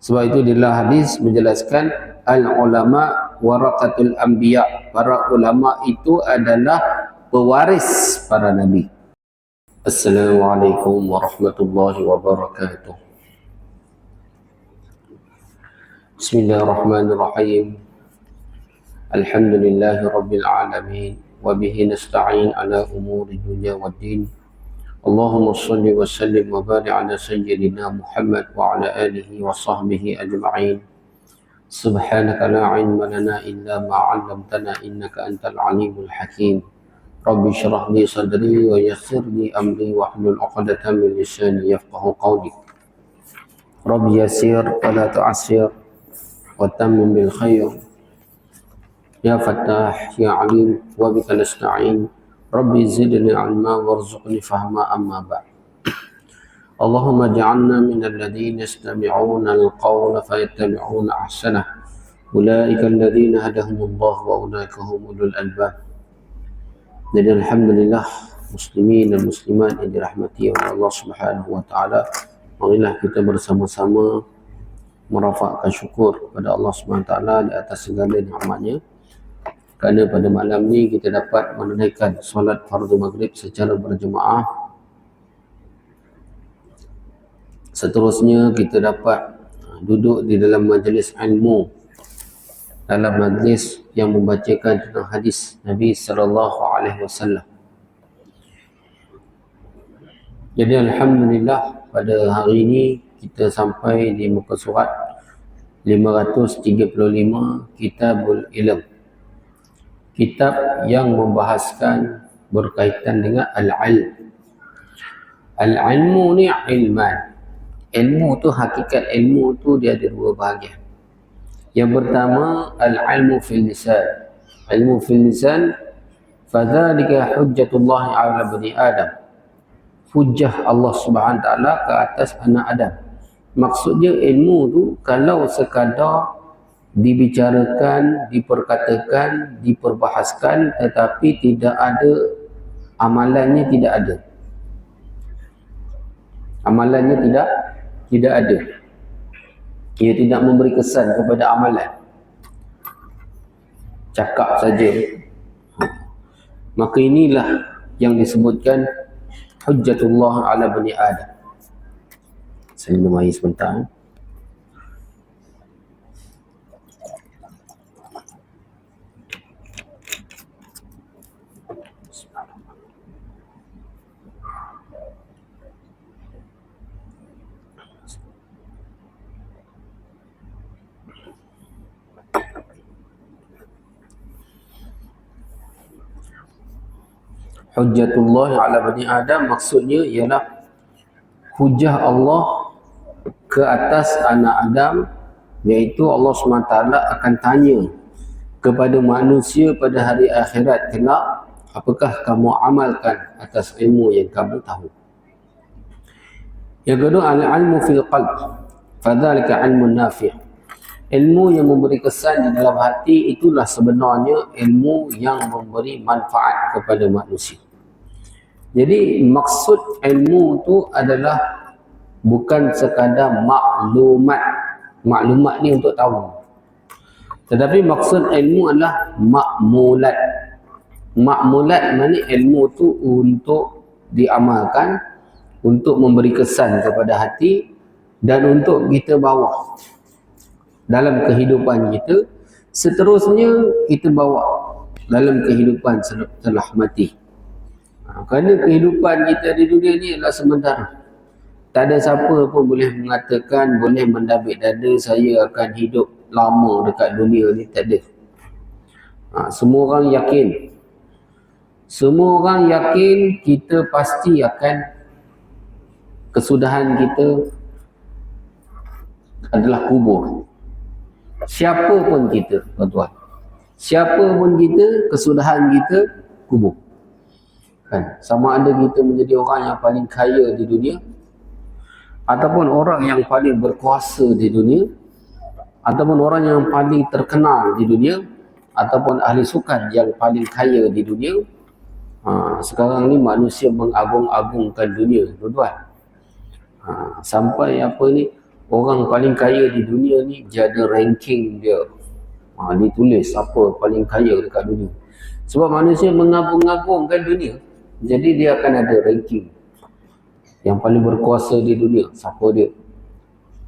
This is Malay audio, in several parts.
Sebab itu di dalam hadis menjelaskan al-ulama waraqatul anbiya. Para ulama itu adalah pewaris para nabi. Assalamualaikum warahmatullahi wabarakatuh. Bismillahirrahmanirrahim. Alhamdulillahi rabbil alamin. Wa bihi nasta'in ala umuri dunya waddin. Allahumma salli wa sallim wa barik ala sayyidina Muhammad wa ala alihi wa sahbihi ajma'in. Subhanaka la ilma lana illa ma 'allamtana innaka antal alimul hakim. Rabbi shrah li sadri wa yassir li amri wa hlul 'uqdatam min lisani yafqahu qawli. Rabbi yassir wa la tu'assir wa tammim bil khair. Ya Fattah ya Alim wa bika nasta'in. Rabbi zidni ilma warzuqni fahma amma ba'd. Allahumma ja'alna minal ladzina yastami'una al-qawla fayattabi'una ahsanah. Ulaika alladhina hadahumullah wa ulaika humul albab. Jadi alhamdulillah muslimin dan muslimat yang dirahmati oleh Allah Subhanahu wa taala, marilah kita bersama-sama merafakkan syukur kepada Allah Subhanahu wa taala di atas segala nikmat-Nya. Kerana pada malam ni kita dapat menunaikan solat fardu maghrib secara berjemaah. Seterusnya kita dapat duduk di dalam majlis ilmu, dalam majlis yang membacakan tentang hadis Nabi sallallahu alaihi wasallam. Jadi alhamdulillah pada hari ini kita sampai di muka surat 535 Kitabul Ilm. Kitab yang membahaskan berkaitan dengan al-ilm. Al-ilmu ni ilman. Ilmu tu, hakikat ilmu tu dia ada dua bahagian. Yang pertama al-ilmu fil lisan. Ilmu fil lisan fadzalika hujjatullah ala bani Adam. Hujjah Allah Subhanahu wa taala ke atas anak Adam. Maksudnya ilmu tu kalau sekadar dibicarakan, diperkatakan, diperbahaskan tetapi tidak ada amalannya, tidak ada. Amalannya tidak ada. Ia tidak memberi kesan kepada amalan. Cakap saja. Maka inilah yang disebutkan hujjatullah ala bani Adam. Saya minum air sebentar. Hujjatullah ala bani Adam maksudnya ialah hujah Allah ke atas anak Adam, iaitu Allah SWT akan tanya kepada manusia pada hari akhirat kelak, apakah kamu amalkan atas ilmu yang kamu tahu. Yang kedua al-ilmu fil qalb fadzalika ilmun nafi'. Ilmu yang memberi kesan di dalam hati itulah sebenarnya ilmu yang memberi manfaat kepada manusia. Jadi maksud ilmu tu adalah bukan sekadar maklumat. Maklumat ni untuk tahu. Tetapi maksud ilmu adalah makmulat. Makmulat maknanya ilmu tu untuk diamalkan, untuk memberi kesan kepada hati dan untuk kita bawa dalam kehidupan kita, seterusnya kita bawa dalam kehidupan setelah mati. Kerana kehidupan kita di dunia ni adalah sementara. Tak ada siapa pun boleh mengatakan, boleh mendabik dada saya akan hidup lama dekat dunia ni, tak ada. Semua orang yakin. Semua orang yakin kita pasti akan, kesudahan kita adalah kubur. Siapa pun kita, tuan-tuan. Siapa pun kita, kesudahan kita kubur. Kan? Sama ada kita menjadi orang yang paling kaya di dunia, ataupun orang yang paling berkuasa di dunia, ataupun orang yang paling terkenal di dunia, ataupun ahli sukan yang paling kaya di dunia. Sekarang ni manusia mengagung-agungkan dunia, tuan-tuan. Sampai apa ni, orang paling kaya di dunia ni dia ada ranking dia. Ditulis siapa paling kaya dekat dunia. Sebab manusia mengagung-agungkan dunia, jadi dia akan ada ranking yang paling berkuasa di dunia, siapa dia.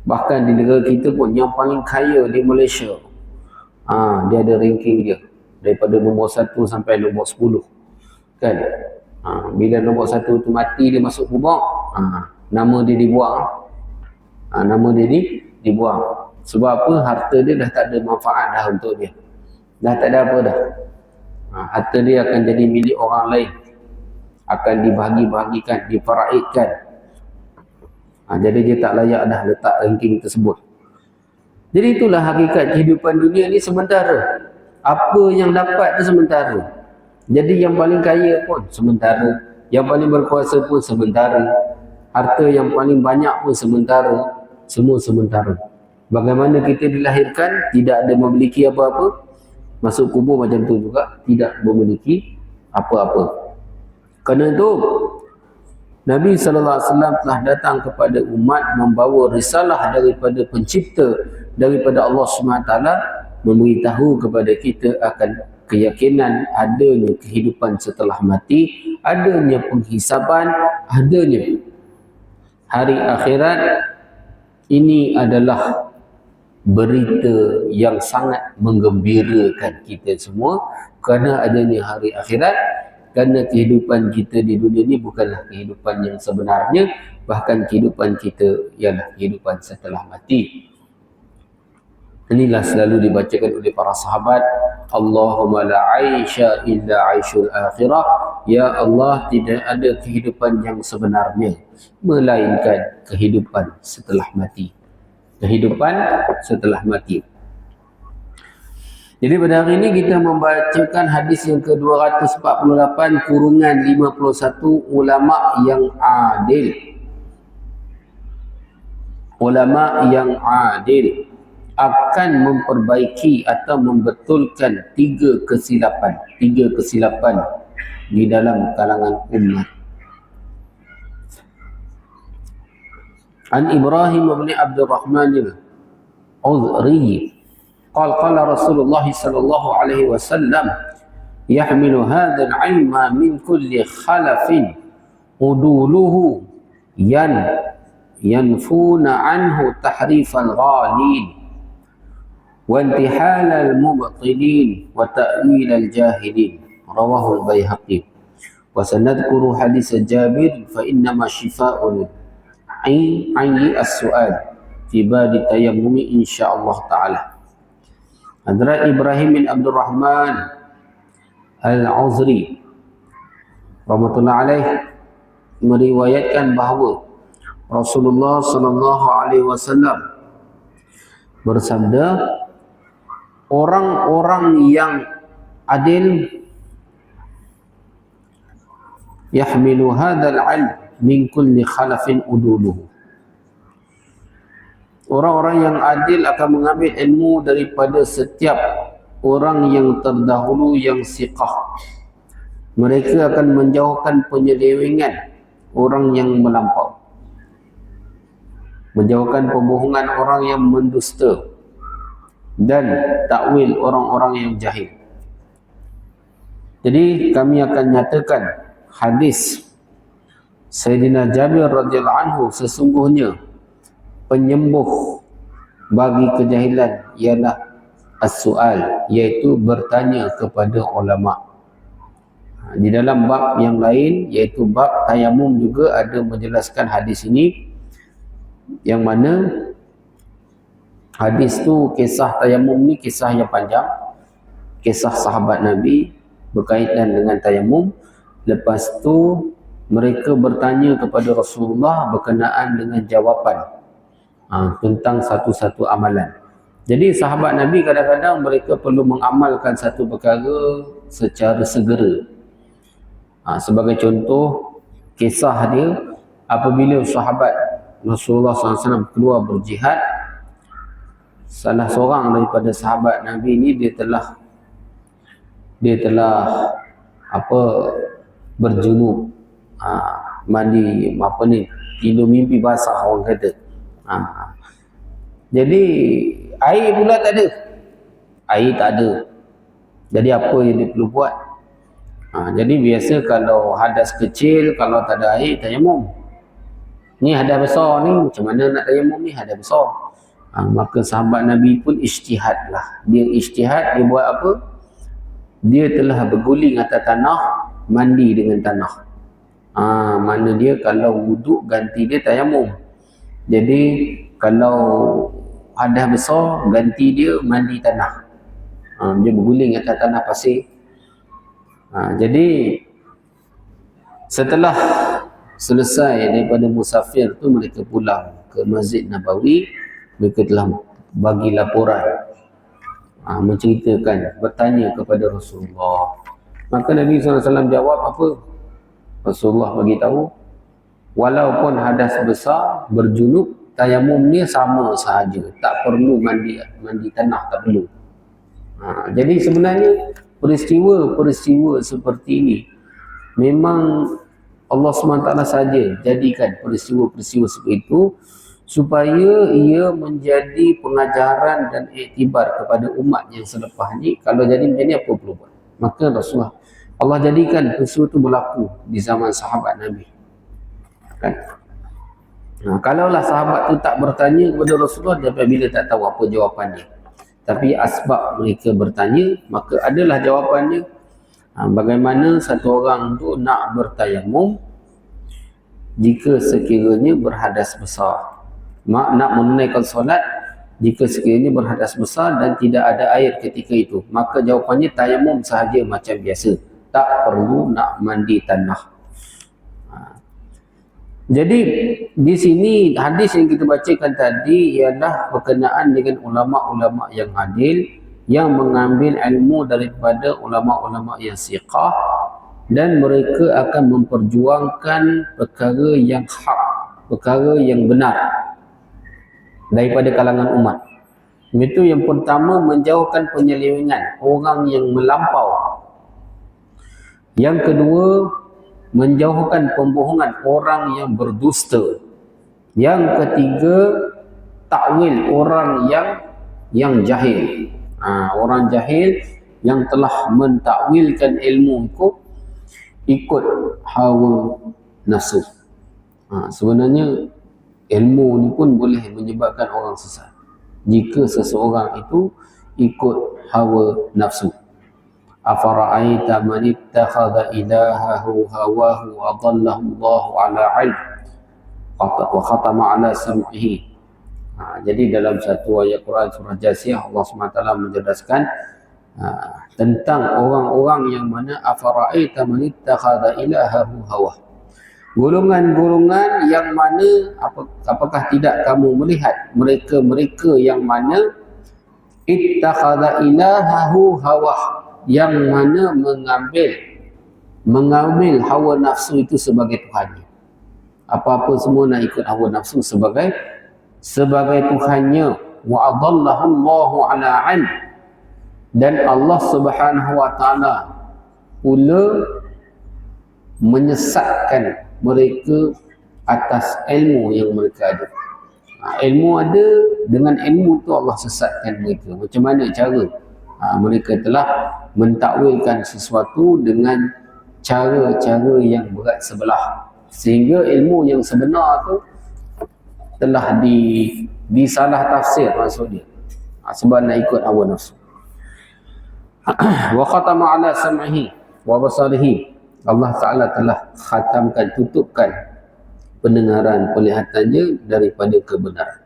Bahkan di negara kita pun yang paling kaya di Malaysia, dia ada ranking dia, daripada nombor 1 sampai nombor 10 kan. Bila nombor 1 tu mati, dia masuk kubur, nama dia dibuang. Nama dia dibuang. Sebab apa? Harta dia dah tak ada manfaat dah untuk dia, dah tak ada apa dah. Harta dia akan jadi milik orang lain, akan dibahagi-bahagikan, difaraidkan. Jadi dia tak layak dah letak ranking tersebut. Jadi itulah hakikat kehidupan dunia ni sementara. Apa yang dapat tu sementara. Jadi yang paling kaya pun sementara, yang paling berkuasa pun sementara, harta yang paling banyak pun sementara, semua sementara. Bagaimana kita dilahirkan tidak ada memiliki apa-apa, masuk kubur macam tu juga tidak memiliki apa-apa. Kerana itu Nabi SAW telah datang kepada umat membawa risalah daripada pencipta, daripada Allah SWT, memberitahu kepada kita akan keyakinan adanya kehidupan setelah mati, adanya penghisaban, adanya hari akhirat. Ini adalah berita yang sangat menggembirakan kita semua, kerana adanya hari akhirat. Kerana kehidupan kita di dunia ni bukanlah kehidupan yang sebenarnya, bahkan kehidupan kita ialah kehidupan setelah mati. Inilah selalu dibacakan oleh para sahabat, Allahumma la aisha illa aishul akhirah. Ya Allah, tidak ada kehidupan yang sebenarnya melainkan kehidupan setelah mati. Kehidupan setelah mati. Jadi pada hari ini kita membacakan hadis yang ke-248 kurungan 51, ulama yang adil. Ulama yang adil akan memperbaiki atau membetulkan tiga kesilapan di dalam kalangan umat. An Ibrahim bin Abdul Rahman al-Uzri قال رسول الله صلى الله عليه وسلم يحمل هذا العلم من كل خلف أدوله ينفون عنه تحريف الغالين وانتحال المبطلين وتأويل الجاهلين. رواه البيهقي. وسنذكر حديث جابر فإنما شفاء عن السؤال في باب التيمم إن شاء الله تعالى. Hadrat Ibrahim bin Abdul Rahman al-Uzri rahmatullah alaih meriwayatkan bahawa Rasulullah sallallahu alaihi wasallam bersabda, orang-orang yang adil yahmilu hadzal ilm min kulli khalafin uduluhu. Orang-orang yang adil akan mengambil ilmu daripada setiap orang yang terdahulu yang siqah. Mereka akan menjauhkan penyelewengan orang yang melampau, menjauhkan pembohongan orang yang mendusta, dan takwil orang-orang yang jahil. Jadi kami akan nyatakan hadis Sayyidina Jabir radhiyallahu anhu, sesungguhnya penyembuh bagi kejahilan ialah as-su'al, iaitu bertanya kepada ulama. Di dalam bab yang lain, iaitu bab tayamum, juga ada menjelaskan hadis ini, yang mana hadis tu, kisah tayamum ni kisah yang panjang, kisah sahabat Nabi berkaitan dengan tayamum. Lepas tu mereka bertanya kepada Rasulullah berkenaan dengan jawapan tentang satu-satu amalan. Jadi sahabat Nabi kadang-kadang mereka perlu mengamalkan satu perkara secara segera. Sebagai contoh, kisah dia apabila sahabat Rasulullah SAW keluar berjihad, salah seorang daripada sahabat Nabi ini dia telah berjunub, mandi tidur mimpi basah, orang kata. Jadi air pula tak ada. Air tak ada. Jadi apa yang dia perlu buat? Jadi biasa kalau hadas kecil, kalau tak ada air, tayamum. Ni hadas besar ni, macam mana nak tayamum ni? Hadas besar. Maka sahabat Nabi pun ijtihad lah. Dia ijtihad, dia buat apa? Dia telah berguling atas tanah, mandi dengan tanah. Mana dia kalau wuduk ganti dia tayamum. Jadi kalau hadas besar, ganti dia mandi tanah. Dia berguling atas tanah pasir. Jadi setelah selesai daripada musafir tu, mereka pulang ke Masjid Nabawi. Mereka telah bagi laporan, menceritakan, bertanya kepada Rasulullah. Maka Nabi SAW jawab apa? Rasulullah bagi tahu, walaupun hadas besar, berjunub, tayamumnya sama sahaja, tak perlu mandi tanah, tak perlu. Jadi sebenarnya peristiwa-peristiwa seperti ini memang Allah SWT saja jadikan peristiwa-peristiwa seperti itu supaya ia menjadi pengajaran dan iktibar kepada umat yang selepas ni. Kalau jadi macam ni, apa perlu buat? Maka Rasulullah, Allah jadikan peristiwa itu berlaku di zaman sahabat Nabi, kan? Kalaulah sahabat tu tak bertanya kepada Rasulullah, dia bila tak tahu apa jawapannya. Tapi asbab mereka bertanya, maka adalah jawapannya. Bagaimana satu orang tu nak bertayamum jika sekiranya berhadas besar, nak menunaikan solat jika sekiranya berhadas besar dan tidak ada air ketika itu, maka jawapannya tayamum sahaja macam biasa, tak perlu nak mandi tanah. Jadi di sini hadis yang kita bacakan tadi ialah berkenaan dengan ulama-ulama yang adil, yang mengambil ilmu daripada ulama-ulama yang siqah, dan mereka akan memperjuangkan perkara yang hak, perkara yang benar daripada kalangan umat. Itu yang pertama, menjauhkan penyelewengan orang yang melampau. Yang kedua, menjauhkan pembohongan orang yang berdusta. Yang ketiga, takwil orang yang jahil. Orang jahil yang telah mentakwilkan ilmu ikut hawa nafsu. Sebenarnya ilmu ni pun boleh menyebabkan orang sesat jika seseorang itu ikut hawa nafsu. Afara'aita man ittakhadha ilahahu hawahu adallahu Allahu ala ilm wa khatama ala sam'ihi. Jadi dalam satu ayat Quran surah Jasiyah, Allah SWT menjelaskan tentang orang-orang yang mana afara'aita man ittakhadha ilahahu hawahu. Golongan-golongan yang mana, apakah tidak kamu melihat mereka-mereka yang mana ittakhadha ilahahu hawah, yang mana mengambil hawa nafsu itu sebagai Tuhannya. Apa-apa semua nak ikut hawa nafsu sebagai Tuhannya. Wa adallahu Allahu ala ilm, dan Allah Subhanahu wa taala pula menyesatkan mereka atas ilmu yang mereka ada. Ilmu ada, dengan ilmu tu Allah sesatkan mereka. Macam mana cara? Mereka telah mentakwilkan sesuatu dengan cara-cara yang berat sebelah, sehingga ilmu yang sebenar tu telah disalah tafsir maksud dia, sebab nak ikut hawa nafsu. Wa khatama ala sam'ihi wa basarihi, Allah Ta'ala telah khatamkan, tutupkan pendengaran, penglihatannya daripada kebenaran.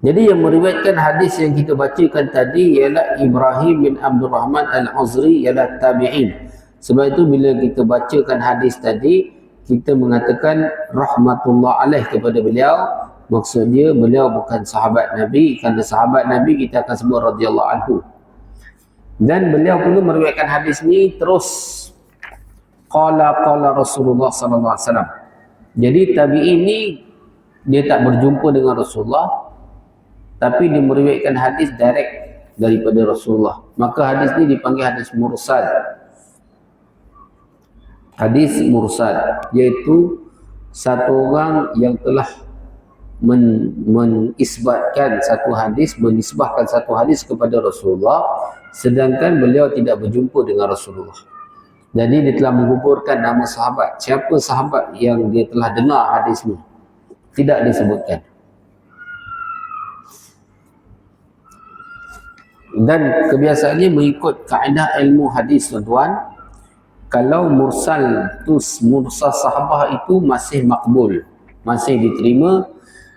Jadi yang meriwayatkan hadis yang kita bacakan tadi ialah Ibrahim bin Abdul Rahman Al-Azri, ialah tabi'in. Sebab itu bila kita bacakan hadis tadi, kita mengatakan rahmatullah alaih kepada beliau. Maksud dia, beliau bukan sahabat Nabi, kerana sahabat Nabi kita akan sebut radhiyallahu anhu. Dan beliau pula meriwayatkan hadis ni terus, qala Rasulullah sallallahu alaihi wasallam. Jadi tabi'in ni dia tak berjumpa dengan Rasulullah, tapi dia meriwayatkan hadis direct daripada Rasulullah. Maka hadis ni dipanggil hadis mursal. Hadis mursal iaitu satu orang yang telah menisbatkan satu hadis, menisbahkan satu hadis kepada Rasulullah sedangkan beliau tidak berjumpa dengan Rasulullah. Jadi dia telah menggugurkan nama sahabat. Siapa sahabat yang dia telah dengar hadis ni? Tidak disebutkan. Dan kebiasaannya mengikut kaedah ilmu hadis, tuan-tuan, kalau mursal sahabah itu masih makbul, masih diterima,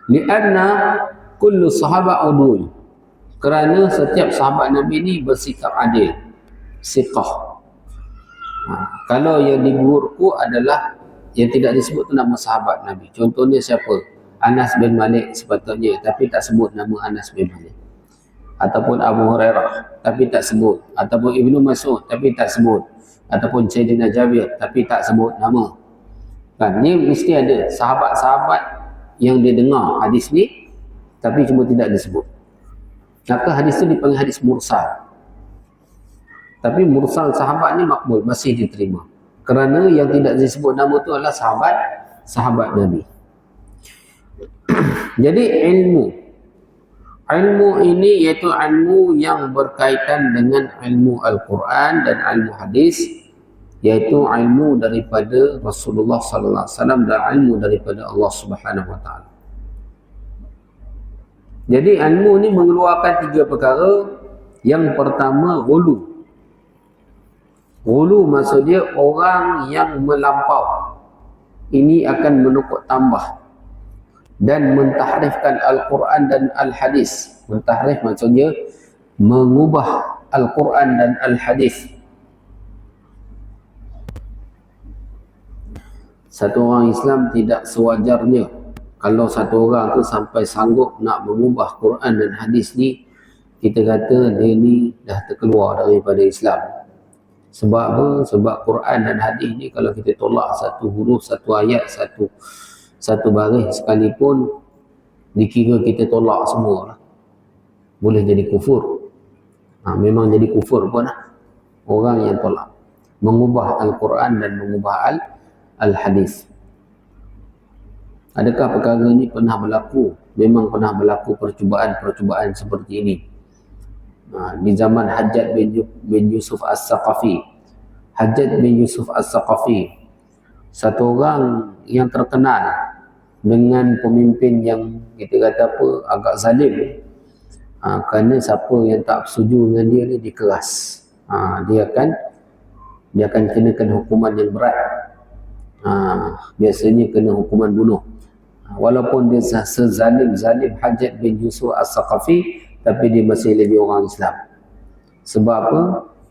lianna kullu sahabat udul, kerana setiap sahabat Nabi ni bersikap adil, siqah. Kalau yang digugurku adalah yang tidak disebut tu nama sahabat Nabi. Contohnya siapa? Anas bin Malik sepatutnya, tapi tak sebut nama Anas bin Malik. Ataupun Abu Hurairah, tapi tak sebut. Ataupun Ibnu Mas'ud, tapi tak sebut. Ataupun Sayyidina Jabir, tapi tak sebut nama. Kan, ni mesti ada sahabat-sahabat yang dia dengar hadis ni, tapi cuma tidak disebut. Maka hadis tu dipanggil hadis mursal. Tapi mursal sahabat ni makbul, masih diterima. Kerana yang tidak disebut nama tu adalah sahabat Nabi. Jadi ilmu ini iaitu ilmu yang berkaitan dengan ilmu Al-Quran dan ilmu hadis, iaitu ilmu daripada Rasulullah sallallahu alaihi wasallam dan ilmu daripada Allah Subhanahu wa taala. Jadi ilmu ni mengeluarkan 3 perkara. Yang pertama, ghulu. Ghulu maksudnya orang yang melampau. Ini akan menukuk tambah dan mentahrifkan Al-Quran dan Al-Hadis. Mentahrif maksudnya mengubah Al-Quran dan Al-Hadis. Satu orang Islam tidak sewajarnya kalau satu orang tu sampai sanggup nak mengubah Quran dan Hadis ni, kita kata dia ni dah terkeluar daripada Islam. Sebab apa? Sebab Quran dan hadis ni kalau kita tolak satu huruf, satu ayat, satu baris sekalipun, dikira kita tolak semua lah. Boleh jadi kufur. Memang jadi kufur pun lah. Orang yang tolak mengubah Al-Quran dan mengubah Al-Hadis. Adakah perkara ini pernah berlaku? Memang pernah berlaku percubaan-percubaan seperti ini. Di zaman Hajjaj bin Yusuf As-Saqafi. Hajjaj bin Yusuf As-Saqafi, satu orang yang terkenal dengan pemimpin yang kita kata apa, agak zalim. Kerana siapa yang tak setuju dengan dia ni dikeras. Dia akan kenakan hukuman yang berat. Biasanya kena hukuman bunuh. Walaupun dia sezalim-zalim Hajjaj bin Yusuf As-Saqafi, tapi dia masih lebih orang Islam. Sebab apa?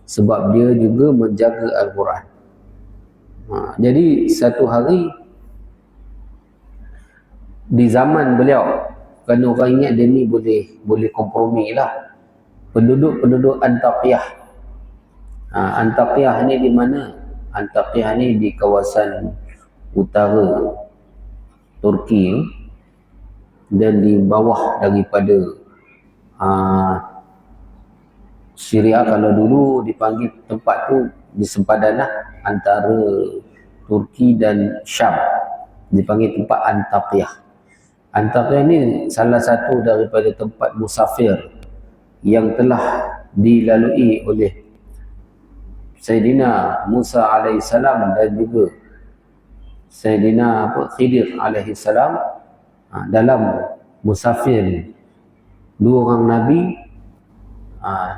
Sebab dia juga menjaga Al-Quran. Jadi satu hari di zaman beliau, kerana orang ingat dia ni boleh kompromi lah, penduduk Antakya. Antakya ni di mana? Antakya ni di kawasan utara Turki dan di bawah daripada Syria. Kalau dulu dipanggil tempat tu di sempadan lah, antara Turki dan Syam, dipanggil tempat Antakya. Antakya ni salah satu daripada tempat musafir yang telah dilalui oleh Sayyidina Musa alaihissalam dan juga Sayyidina Khidir alaihissalam dalam musafir dua orang Nabi.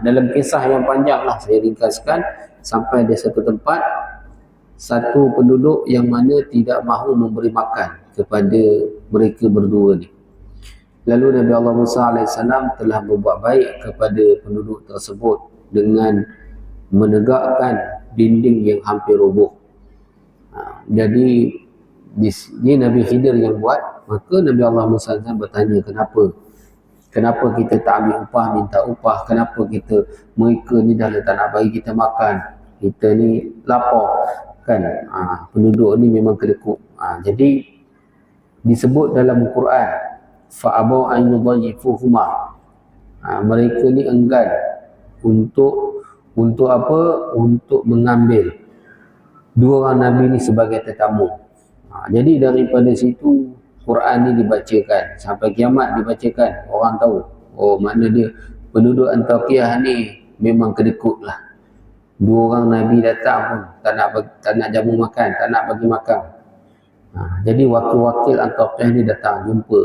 Dalam kisah yang panjang lah saya ringkaskan, sampai di satu tempat, satu penduduk yang mana tidak mahu memberi makan kepada mereka berdua ni. Lalu Nabi Allah Musa AS telah berbuat baik kepada penduduk tersebut dengan menegakkan dinding yang hampir roboh. Jadi ini Nabi Khidir yang buat. Maka Nabi Allah Musa bertanya, Kenapa kita tak ambil upah, minta upah? Kenapa mereka ni dah tak nak bagi kita makan? Kita ni lapar kan? Penduduk ni memang kedekut. Jadi disebut dalam Quran, fa'abau an yudhayifuhuma. Mereka ni enggan untuk apa? Untuk mengambil dua orang Nabi ni sebagai tetamu. Jadi daripada situ Quran ni dibacakan sampai kiamat dibacakan, orang tahu, oh makna dia penduduk Antakya ni memang kedekut lah. 2 orang Nabi datang pun tak nak jamu makan, tak nak bagi makan. Jadi wakil-wakil Antakya ni datang jumpa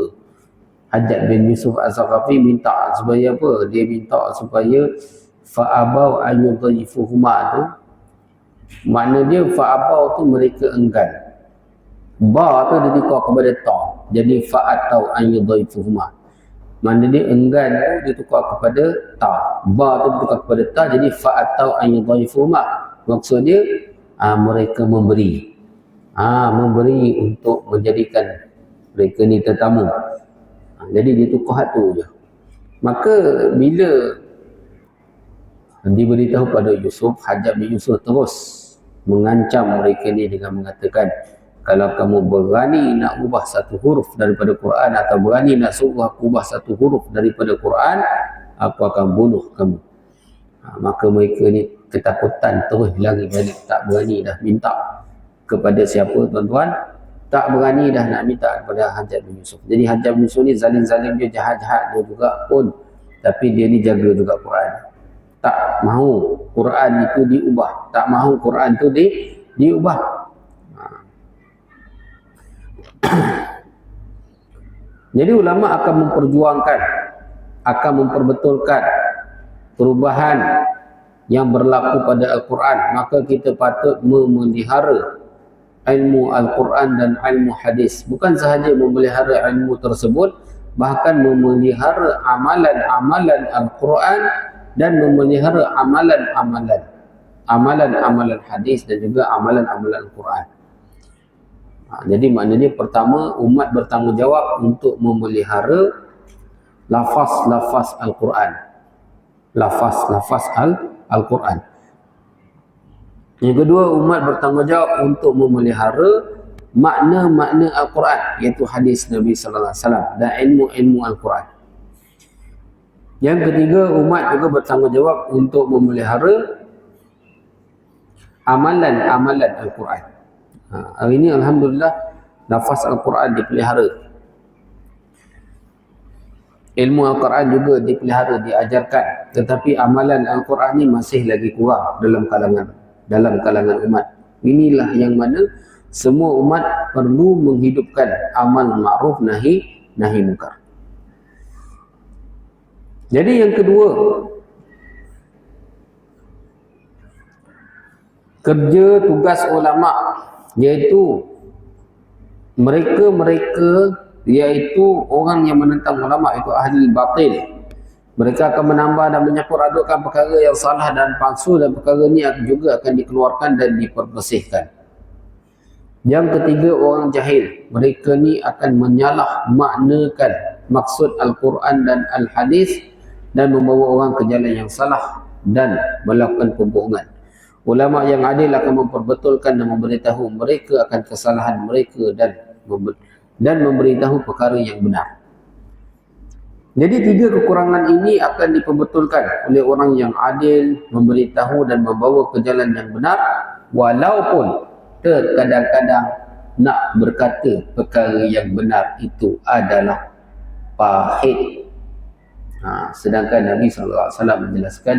Hajjaj bin Yusuf Az-Zaqafi, minta supaya apa? Dia minta supaya fa'abau ayyudhifuhuma tu, makna dia fa'abau tu mereka enggan. Ba tu dia tukar kepada ta. Jadi fa'atau ayyudhifuhuma. Makna dia enggan tu dia tukar kepada ta. Ba tu dia tukar kepada ta, jadi fa'atau ayyudhifuhuma. Maksud dia mereka memberi. Memberi untuk menjadikan mereka ni tetamu. Jadi dia tukar tu je. Maka bila diberitahu pada Yusuf, Hajjaj bin Yusuf terus mengancam mereka ni dengan mengatakan, kalau kamu berani nak ubah satu huruf daripada Quran atau berani nak suruh aku ubah satu huruf daripada Quran, aku akan bunuh kamu. Maka mereka ni ketakutan, terus lari balik, tak berani dah minta kepada siapa tuan-tuan? Tak berani dah nak minta kepada Hajjaj bin Yusuf. Jadi Hajjaj bin Yusuf ni zalim-zalim dia, jahat-jahat dia juga pun, tapi dia ni jaga juga Quran. Tak mahu Quran itu diubah, tak mahu Quran itu diubah. Jadi ulama akan memperjuangkan, akan memperbetulkan perubahan yang berlaku pada Al-Quran. Maka kita patut memelihara ilmu Al-Quran dan ilmu hadis. Bukan sahaja memelihara ilmu tersebut, bahkan memelihara amalan-amalan Al-Quran dan memelihara amalan-amalan hadis dan juga amalan-amalan Al-Quran. Jadi maknanya pertama, umat bertanggungjawab untuk memelihara lafaz-lafaz Al-Quran. Lafaz-lafaz Al-Quran. Yang kedua, umat bertanggungjawab untuk memelihara makna-makna Al-Quran, iaitu hadis Nabi sallallahu alaihi wasallam dan ilmu-ilmu Al-Quran. Yang ketiga, umat juga bertanggungjawab untuk memelihara amalan-amalan Al-Quran. Hari ini alhamdulillah lafaz Al-Quran dipelihara. Ilmu Al-Quran juga dipelihara, diajarkan, tetapi amalan Al-Quran ni masih lagi kurang dalam kalangan umat. Inilah yang mana semua umat perlu menghidupkan amal ma'ruf nahi munkar. Jadi yang kedua, kerja tugas ulama, iaitu mereka iaitu orang yang menentang ulama, itu ahli batil. Mereka akan menambah dan menyampur adukkan perkara yang salah dan palsu, dan perkara ini juga akan dikeluarkan dan diperbersihkan. Yang ketiga, orang jahil. Mereka ni akan menyalah maknakan maksud Al-Quran dan Al-Hadis dan membawa orang ke jalan yang salah dan melakukan pembohongan. Ulama yang adil akan memperbetulkan dan memberitahu mereka akan kesalahan mereka dan memberitahu perkara yang benar. Jadi 3 kekurangan ini akan diperbetulkan oleh orang yang adil, memberitahu dan membawa ke jalan yang benar, walaupun terkadang-kadang nak berkata perkara yang benar itu adalah pahit. Sedangkan Nabi SAW menjelaskan,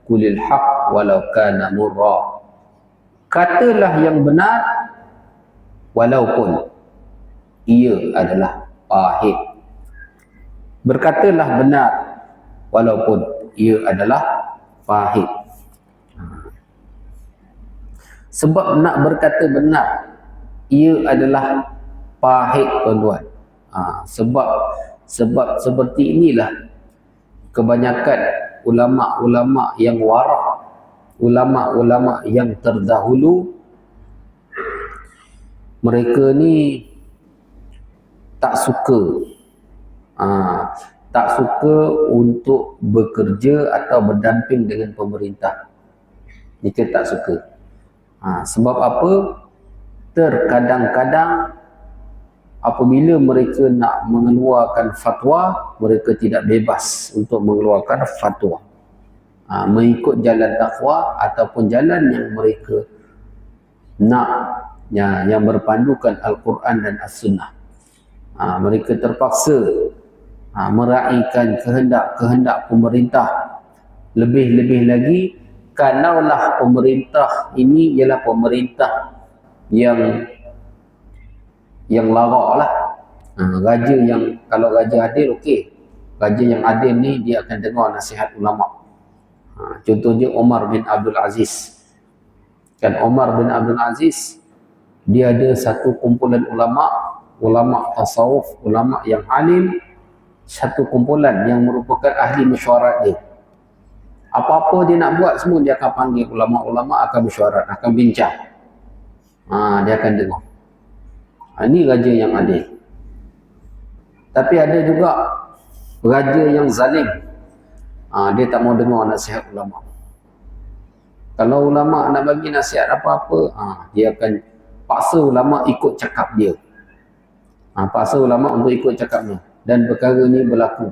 kulil haq walau kana murra. Katalah yang benar walaupun ia adalah pahit. Berkatalah benar walaupun ia adalah pahit. Sebab nak berkata benar, ia adalah pahit, tuan-tuan. Sebab seperti inilah kebanyakan ulama-ulama yang wara, ulama-ulama yang terdahulu, mereka ni tak suka untuk bekerja atau berdamping dengan pemerintah. Mereka tak suka. Sebab apa? Terkadang-kadang apabila mereka nak mengeluarkan fatwa, mereka tidak bebas untuk mengeluarkan fatwa. Mengikut jalan takwa ataupun jalan yang mereka nak, yang berpandukan Al-Quran dan As-Sunnah. Mereka terpaksa meraihkan kehendak pemerintah. Lebih-lebih lagi kalaulah pemerintah ini ialah pemerintah yang larak lah. Raja yang, kalau raja adil, okey. Raja yang adil ni dia akan dengar nasihat ulama. Contohnya Umar bin Abdul Aziz. Kan Umar bin Abdul Aziz, dia ada satu kumpulan ulama tasawuf, ulama yang alim, satu kumpulan yang merupakan ahli mesyuarat dia. Apa-apa dia nak buat semua dia akan panggil ulama-ulama, akan mesyuarat, akan bincang. Dia akan dengar. Ini raja yang adil. Tapi ada juga raja yang zalim. Dia tak mau dengar nasihat ulama. Kalau ulama nak bagi nasihat apa-apa, dia akan paksa ulama ikut cakap dia. Paksa ulama untuk ikut cakapnya. Dan perkara ni berlaku.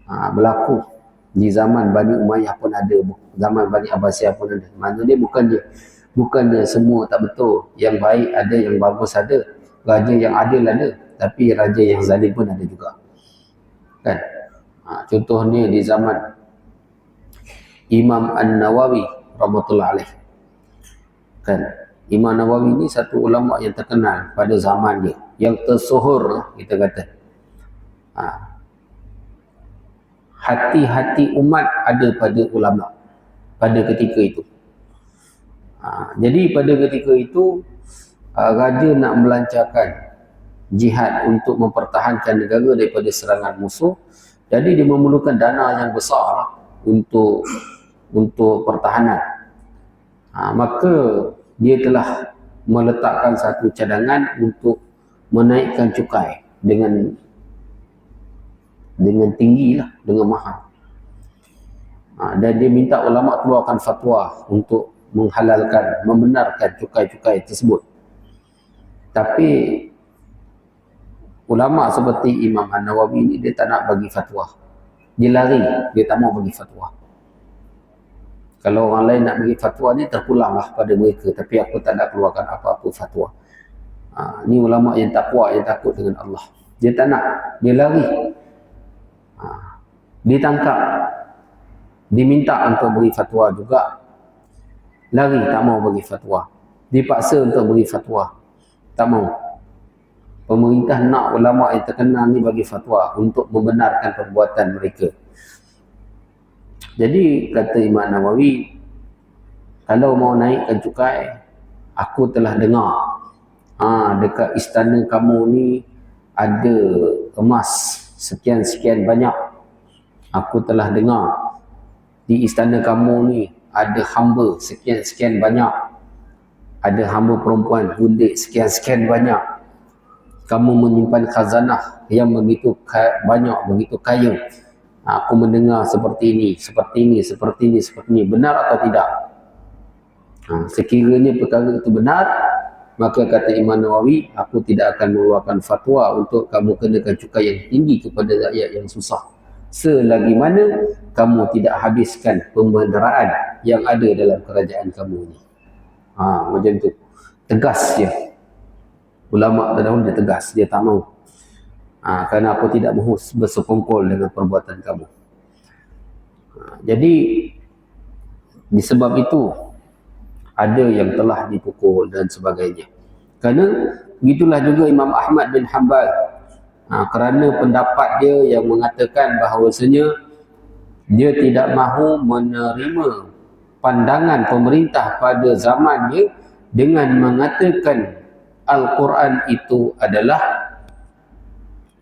Berlaku di zaman Bani Umayyah pun ada, zaman Bani Abbasiyah pun ada. Maknanya bukan dia semua tak betul. Yang baik ada, yang bagus ada. Raja yang adil ada, tapi raja yang zalim pun ada juga. Kan? Contohnya di zaman Imam An-Nawawi rahmatullah alaih. Kan? Imam Nawawi ni satu ulama yang terkenal pada zaman dia, yang tersohor kita kata. Hati-hati umat ada pada ulama pada ketika itu. Jadi pada ketika itu raja nak melancarkan jihad untuk mempertahankan negara daripada serangan musuh. Jadi dia memerlukan dana yang besar untuk pertahanan. Maka dia telah meletakkan satu cadangan untuk menaikkan cukai dengan tinggi lah, dengan mahal. Dan dia minta ulama keluarkan fatwa untuk menghalalkan, membenarkan cukai-cukai tersebut. Tapi ulama seperti Imam An-Nawawi ini dia tak nak bagi fatwa. Dia lari, dia tak mau bagi fatwa. Kalau orang lain nak bagi fatwa ni terpulanglah pada mereka, tapi aku tak nak keluarkan apa-apa fatwa. Ni ulama yang takwa, yang takut dengan Allah. Dia tak nak, dia lari. Ditangkap, diminta untuk beri fatwa juga, lari, tak mau bagi fatwa. Dipaksa untuk beri fatwa, tak mau. Pemerintah nak ulama yang terkenal ni bagi fatwa untuk membenarkan perbuatan mereka. Jadi kata Imam Nawawi, kalau mau naikkan cukai, aku telah dengar dekat istana kamu ni ada emas sekian-sekian banyak. Aku telah dengar di istana kamu ni ada hamba sekian-sekian banyak. Ada hamba perempuan gundik sekian-sekian banyak. Kamu menyimpan khazanah yang begitu banyak, begitu kaya. Aku mendengar seperti ini, seperti ini, seperti ini, seperti ini. Benar atau tidak? Sekiranya perkara itu benar, maka kata Imam Nawawi, aku tidak akan mengeluarkan fatwa untuk kamu kenakan cukai yang tinggi kepada rakyat yang susah. Selagi mana kamu tidak habiskan pembendaraan yang ada dalam kerajaan kamu ini. Macam tu. Tegas dia. Ulama terdahulu dia tegas, dia tak mau. Kerana aku tidak mahu bersekongkol dengan perbuatan kamu. Jadi disebab itu ada yang telah dipukul dan sebagainya. Kerana begitulah juga Imam Ahmad bin Hanbal. Kerana pendapat dia yang mengatakan bahawasanya dia tidak mahu menerima pandangan pemerintah pada zamannya dengan mengatakan Al-Quran itu adalah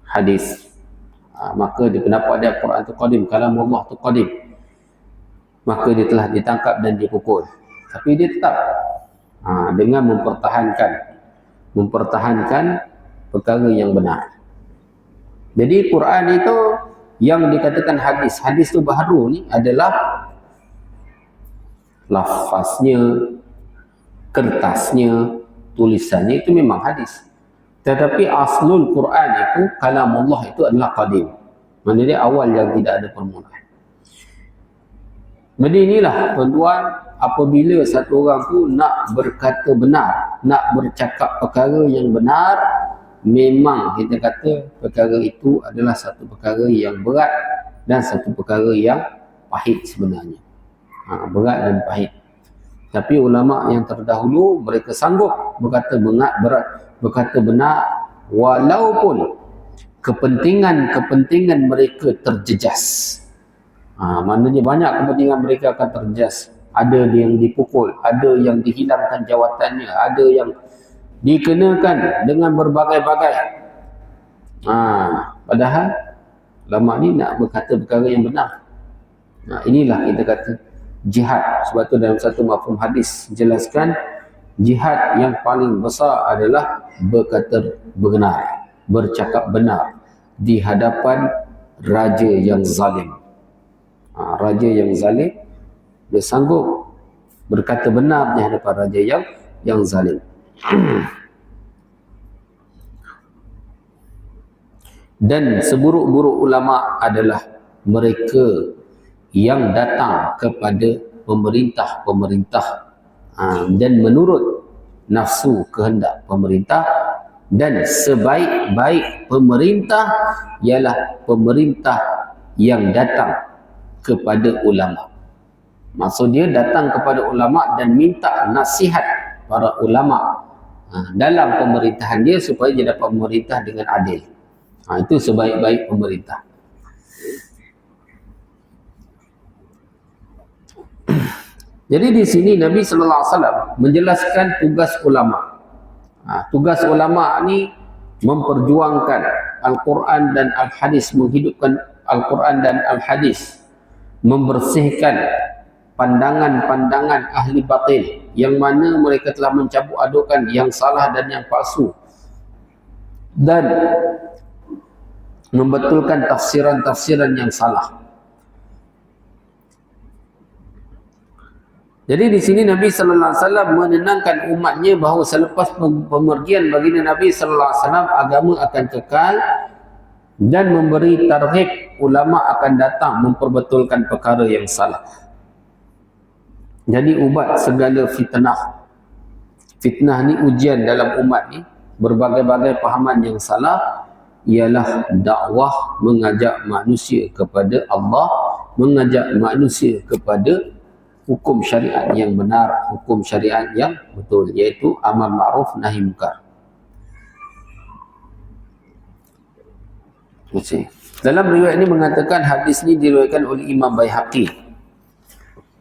hadis. Maka dia pendapat dia Al-Quran itu qadim, kalamullah itu qadim. Maka dia telah ditangkap dan dipukul. Tapi dia tetap dengan mempertahankan perkara yang benar. Jadi Quran itu yang dikatakan hadis. Hadis itu baharu ni adalah lafaznya, kertasnya, tulisannya itu memang hadis. Tetapi aslul Quran itu, kalamullah itu adalah qadim. Maksudnya awal yang tidak ada permulaan. Jadi inilah tuan-tuan, apabila satu orang tu nak berkata benar, nak bercakap perkara yang benar, memang kita kata perkara itu adalah satu perkara yang berat dan satu perkara yang pahit sebenarnya. Berat dan pahit. Tapi ulama yang terdahulu mereka sanggup berkata benar walaupun kepentingan mereka terjejas. Maknanya banyak kepentingan mereka akan terjejas. Ada yang dipukul, ada yang dihilangkan jawatannya, ada yang dikenakan dengan berbagai-bagai. Padahal ulama ni nak berkata perkara yang benar. Inilah kita kata jihad. Sebab tu dalam satu mafhum hadis jelaskan jihad yang paling besar adalah berkata benar, bercakap benar di hadapan raja yang zalim. Raja yang zalim dia sanggup berkata benar di hadapan raja yang zalim. Dan seburuk-buruk ulama adalah mereka yang datang kepada pemerintah dan menurut nafsu kehendak pemerintah, dan sebaik-baik pemerintah ialah pemerintah yang datang kepada ulama. Maksud dia datang kepada ulama dan minta nasihat para ulama dalam pemerintahan dia supaya dia dapat memerintah dengan adil. Itu sebaik-baik pemerintah. Jadi di sini Nabi sallallahu alaihi wasallam menjelaskan tugas ulama. Tugas ulama ni memperjuangkan Al-Quran dan Al-Hadis, menghidupkan Al-Quran dan Al-Hadis, membersihkan pandangan-pandangan ahli batil yang mana mereka telah mencabut adukan yang salah dan yang palsu, dan membetulkan tafsiran-tafsiran yang salah. Jadi di sini Nabi sallallahu alaihi wasallam menenangkan umatnya bahawa selepas pemergian baginda Nabi sallallahu alaihi wasallam agama akan kekal, dan memberi targhib ulama akan datang memperbetulkan perkara yang salah. Jadi ubat segala fitnah. Fitnah ni ujian dalam umat ni, berbagai-bagai pahaman yang salah ialah dakwah mengajak manusia kepada Allah, mengajak manusia kepada hukum syariat yang benar, hukum syariat yang betul, iaitu amar ma'ruf nahi munkar. Dalam riwayat ini mengatakan hadis ini diriwayatkan oleh Imam Baihaqi.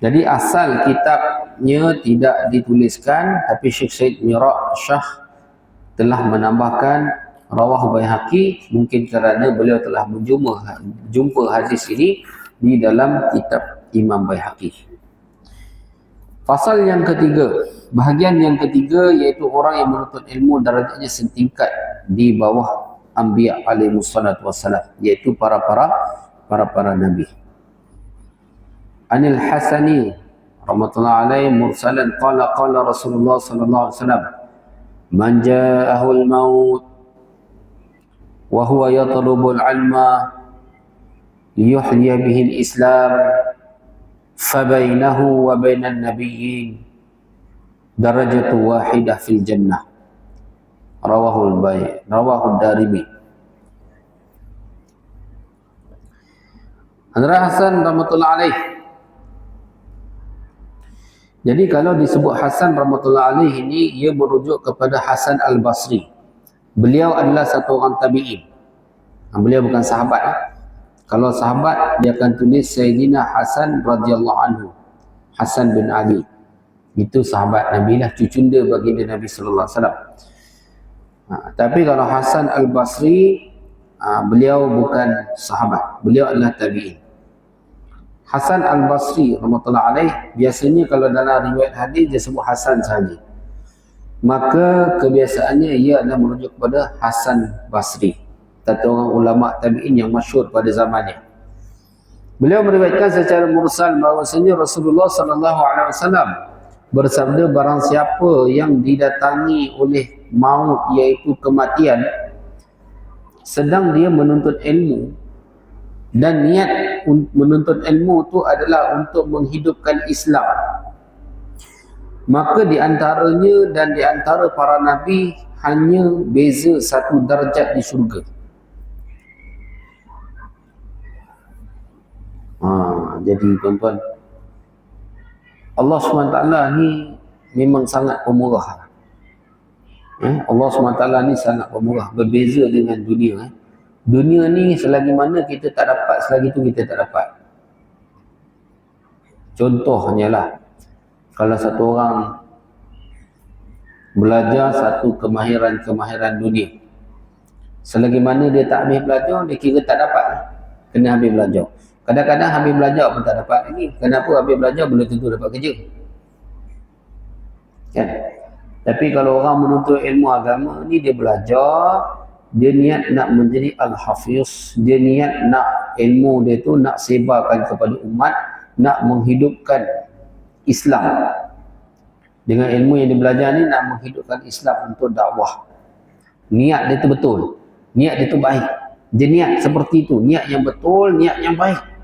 Jadi asal kitabnya tidak dituliskan, tapi Syekh Said Mira' Shah telah menambahkan rawah Baihaqi, mungkin kerana beliau telah jumpa hadis ini di dalam kitab Imam Baihaqi. Fasal yang ketiga, bahagian yang ketiga, iaitu orang yang menuntut ilmu darajatnya setingkat di bawah anbiya alaihi wassalatu wassalam, iaitu para nabi. Anil Hasani rahmatullahi alaihi mursalan qala Rasulullah sallallahu alaihi wasallam, man ja'ahu al-maut wa huwa yatlubu al-'ilma liyuhyiya bihi al-islam فَبَيْنَهُ وَبَيْنَ النَّبِيِّينَ دَرَجَةُ وَاحِدَةٌ فِي الْجَنَّةِ رواه الدارمي. Andra Hasan rahmatullah alaih. Jadi kalau disebut Hasan rahmatullah alaih ini, ia merujuk kepada Hasan Al-Basri. Beliau adalah satu orang tabi'in. Beliau bukan sahabat. Kalau sahabat, dia akan tulis Sayyidina Hasan radhiyallahu anhu, Hasan bin Ali. Itu sahabat Nabi lah, cucunda baginda Nabi sallallahu alaihi wasallam. Tapi kalau Hasan Al-Basri, beliau bukan sahabat, beliau adalah tabi'in. Hasan Al-Basri rahmatullah alaih, biasanya kalau dalam riwayat hadis dia sebut Hasan sahaja. Maka kebiasaannya ia adalah merujuk kepada Hasan Basri, satu orang ulama tabi'in yang masyhur pada zamannya. Beliau meriwayatkan secara mursal bahawasanya Rasulullah sallallahu alaihi wasallam bersabda, barang siapa yang didatangi oleh maut, iaitu kematian, sedang dia menuntut ilmu, dan niat menuntut ilmu itu adalah untuk menghidupkan Islam, maka di antaranya dan di antara para nabi hanya beza satu darjat di syurga. Jadi tuan-tuan, Allah SWT ni memang sangat pemurah. Allah SWT ni sangat pemurah, berbeza dengan dunia. Dunia ni selagi mana kita tak dapat, selagi tu kita tak dapat. Contohnya lah, kalau satu orang belajar satu kemahiran dunia, selagi mana dia tak habis belajar, dia kira tak dapat, kena habis belajar. Kadang-kadang habis belajar pun tak dapat lagi. Kenapa? Habis belajar belum tentu dapat kerja, kan? Tapi kalau orang menuntut ilmu agama ni, dia belajar, dia niat nak menjadi al-hafiz, dia niat nak ilmu dia tu nak sebarkan kepada umat, nak menghidupkan Islam. Dengan ilmu yang dia belajar ni nak menghidupkan Islam untuk dakwah. Niat dia tu betul, niat dia tu baik, dia niat seperti itu, niat yang betul, niat yang baik.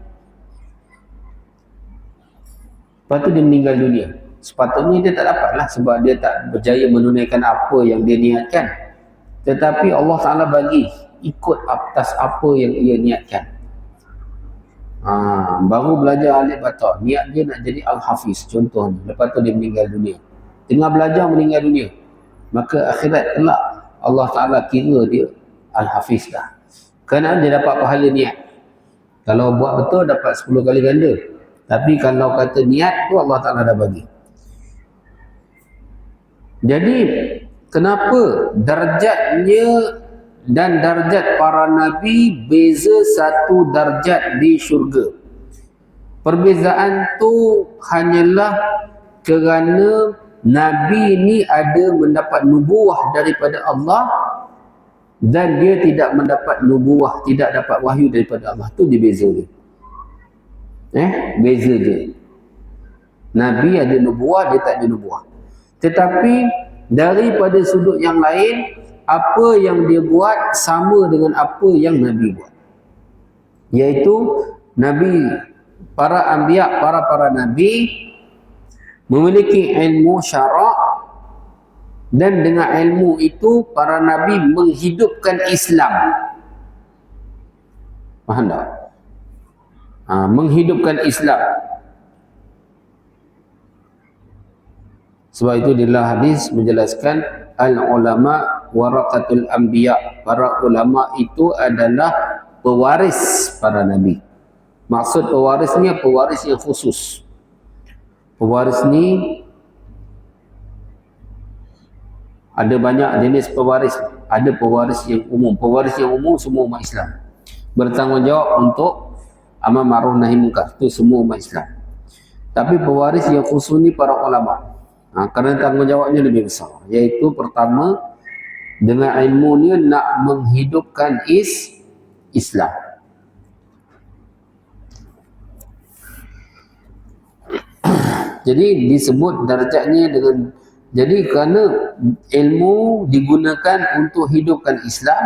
Lepas tu dia meninggal dunia. Sepatutnya dia tak dapatlah, sebab dia tak berjaya menunaikan apa yang dia niatkan. Tetapi Allah Ta'ala bagi ikut atas apa yang ia niatkan. Baru belajar alif bata, niat dia nak jadi al-hafiz contohnya. Lepas tu dia meninggal dunia, tengah belajar meninggal dunia, maka akhirat kelak Allah Ta'ala kira dia al-hafiz dah, kerana dia dapat pahala niat. Kalau buat betul dapat 10 kali ganda. Tapi kalau kata niat tu Allah Ta'ala dah bagi. Jadi kenapa darjatnya dan darjat para nabi beza satu darjat di syurga? Perbezaan tu hanyalah kerana nabi ni ada mendapat nubuah daripada Allah, dan dia tidak mendapat nubuah, tidak dapat wahyu daripada Allah. Tu dia beza dia. Beza je. Nabi ada nubuah, dia tak ada nubuah. Tetapi daripada sudut yang lain, apa yang dia buat sama dengan apa yang Nabi buat. Iaitu Nabi, para anbiya, para Nabi memiliki ilmu syarak, dan dengan ilmu itu para Nabi menghidupkan Islam. Faham tak? Menghidupkan Islam. Sebab itu di dalam hadis menjelaskan al-ulama waraqatul anbiya. Para ulama itu adalah pewaris para nabi. Maksud pewaris ni pewaris yang khusus. Pewaris ni ada banyak jenis pewaris. Ada pewaris yang umum. Pewaris yang umum semua umat Islam bertanggungjawab untuk amar ma'ruf nahi munkar, itu semua umat Islam. Tapi pewaris yang khusus ni para ulama. Kerana tanggungjawabnya lebih besar. Iaitu pertama, dengan ilmunya nak menghidupkan Islam. Jadi disebut darjatnya dengan, jadi kerana ilmu digunakan untuk hidupkan Islam,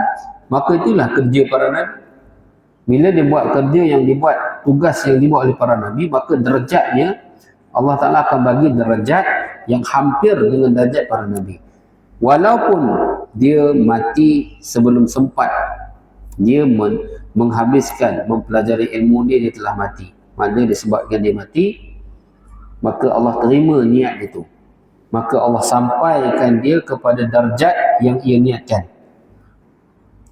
maka itulah kerja para nabi. Bila dia buat kerja yang dibuat, tugas yang dibuat oleh para nabi, maka derajatnya Allah Ta'ala akan bagi derajat yang hampir dengan derajat para nabi. Walaupun dia mati sebelum sempat, dia menghabiskan, mempelajari ilmu dia telah mati. Maknanya disebabkan dia mati, maka Allah terima niat itu. Maka Allah sampaikan dia kepada darjat yang ia niatkan.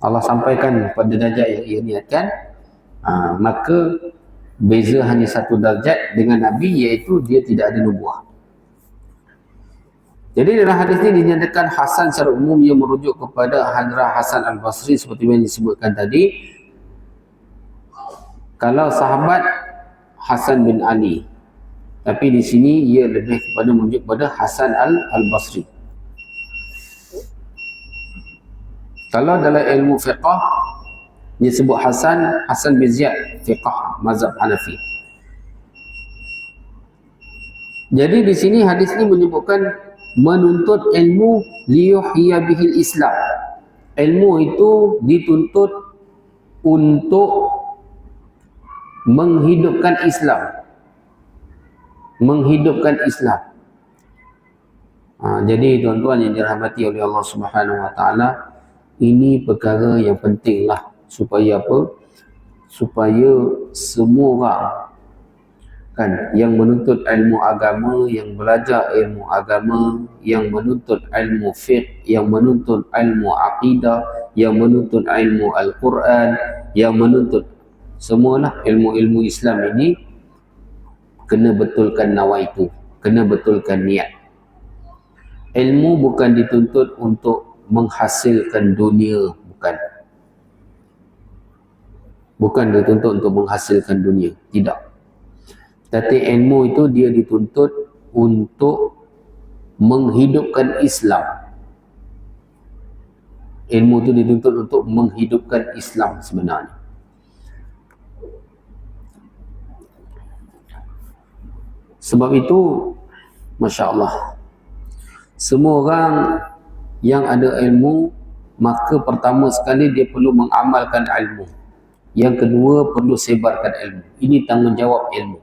Allah sampaikan pada darjat yang ia niatkan. Maka beza hanya satu darjat dengan Nabi, iaitu dia tidak ada nubuah. Jadi dalam hadis ini dinyatakan Hasan secara umum yang merujuk kepada Hadrah Hasan Al-Basri seperti yang disebutkan tadi. Kalau sahabat Hasan bin Ali, tapi di sini ia lebih kepada merujuk kepada Hasan Al-Basri. Kalau dalam ilmu fiqh disebut Hasan bin Ziyad, fiqh mazhab Hanafi. Jadi di sini hadis ini menyebutkan menuntut ilmu liyuhya bihil Islam. Ilmu itu dituntut untuk menghidupkan Islam. Menghidupkan Islam. Jadi tuan-tuan yang dirahmati oleh Allah Subhanahu Wa Taala, ini perkara yang penting lah supaya apa? Supaya semua orang kan yang menuntut ilmu agama, yang belajar ilmu agama, yang menuntut ilmu fiqh, yang menuntut ilmu akidah, yang menuntut ilmu Al-Quran, yang menuntut semualah ilmu-ilmu Islam ini kena betulkan nawaitu, kena betulkan niat. Ilmu bukan dituntut untuk menghasilkan dunia, bukan. Bukan dituntut untuk menghasilkan dunia, tidak. Tapi ilmu itu dia dituntut untuk menghidupkan Islam. Ilmu itu dituntut untuk menghidupkan Islam sebenarnya. Sebab itu, Masya Allah, semua orang yang ada ilmu, maka pertama sekali dia perlu mengamalkan ilmu. Yang kedua, perlu sebarkan ilmu. Ini tanggungjawab ilmu.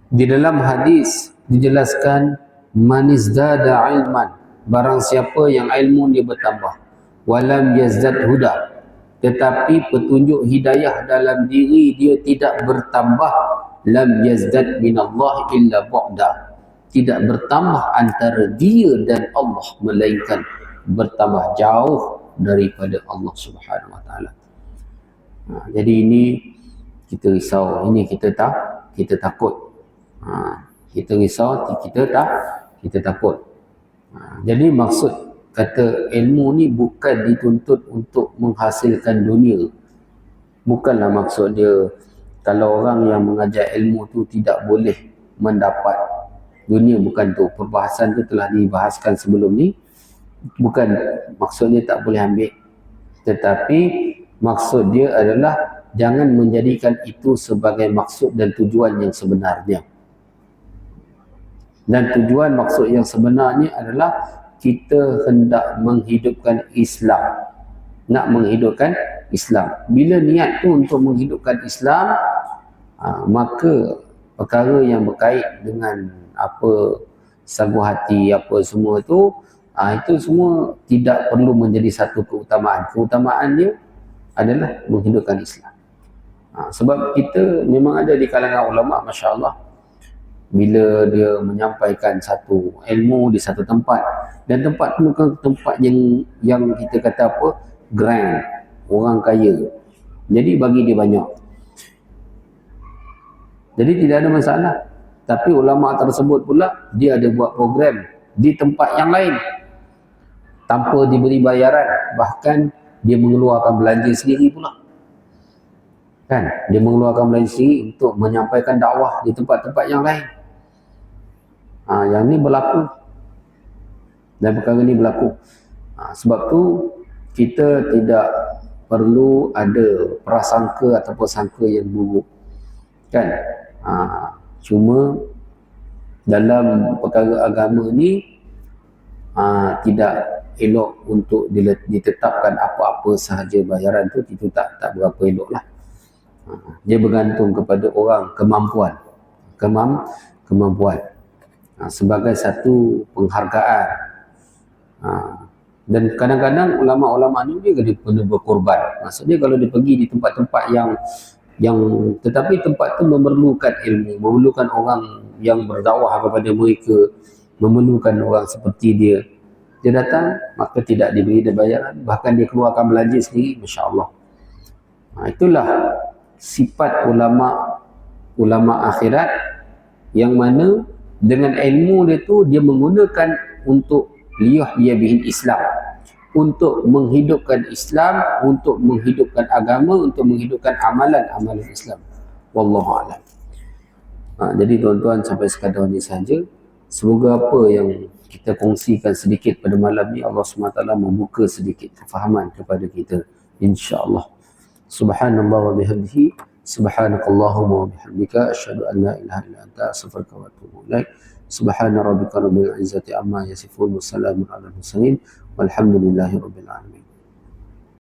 Di dalam hadis dijelaskan, man izdada ilman, barang siapa yang ilmu dia bertambah, walam yazdad huda, tetapi petunjuk hidayah dalam diri dia tidak bertambah, lam yazdad minallah illa bu'da, tidak bertambah antara dia dan Allah, melainkan bertambah jauh daripada Allah Subhanahu Wa Taala. Jadi ini kita risau, ini kita takut. Kita risau, kita takut. Jadi maksud kata ilmu ni bukan dituntut untuk menghasilkan dunia. Bukanlah maksud dia kalau orang yang mengajar ilmu tu tidak boleh mendapat dunia, bukan tu. Perbahasan tu telah dibahaskan sebelum ni. Bukan maksudnya tak boleh ambil. Tetapi maksud dia adalah jangan menjadikan itu sebagai maksud dan tujuan yang sebenarnya. Dan tujuan maksud yang sebenarnya adalah kita hendak menghidupkan Islam. Nak menghidupkan Islam. Bila niat tu untuk menghidupkan Islam, maka perkara yang berkait dengan apa sagu hati, apa semua tu, itu semua tidak perlu menjadi satu keutamaan. Keutamaan dia adalah menghidupkan Islam. Sebab kita memang ada di kalangan ulama, Masya Allah, bila dia menyampaikan satu ilmu di satu tempat, dan tempat tu bukan tempat yang kita kata apa, grand, orang kaya, jadi bagi dia banyak, jadi tidak ada masalah. Tapi ulama tersebut pula dia ada buat program di tempat yang lain tanpa diberi bayaran, bahkan dia mengeluarkan belanja sendiri pula, kan? Dia mengeluarkan belanja sendiri untuk menyampaikan dakwah di tempat-tempat yang lain. Yang ni berlaku, dan perkara ni berlaku. Sebab tu kita tidak perlu ada prasangka atau sangka yang buruk, kan? Cuma dalam perkara agama ni tidak elok untuk ditetapkan apa-apa sahaja bayaran tu, itu tak berapa elok lah. Dia bergantung kepada orang kemampuan sebagai satu penghargaan. Dan kadang-kadang ulama-ulama ni dia kena berkorban. Maksudnya kalau dia pergi di tempat-tempat yang tetapi tempat tu memerlukan ilmu, memerlukan orang yang berdakwah kepada mereka, memerlukan orang seperti dia datang, maka tidak diberi bayaran, bahkan dia keluarkan belanja sendiri, Masya Allah. Itulah sifat ulama akhirat, yang mana dengan ilmu dia tu dia menggunakan untuk liyuhyiya bihi Islam, untuk menghidupkan Islam, untuk menghidupkan agama, untuk menghidupkan amalan-amalan Islam. Wallahu a'lam. Jadi tuan-tuan, sampai sekadar ini saja. Semoga apa yang kita kongsikan sedikit pada malam ni, Allah SWT membuka sedikit kefahaman kepada kita, insya-Allah. Subhanallah wa bihamdihi, subhanakallahumma wa bihamdika, asyhadu an la ilaha illa anta, astaghfiruka wa atubu ilaik. Subhana rabbika rabbil izzati amma yasifun, wa salamun alal mursalin, walhamdulillahi rabbil alamin.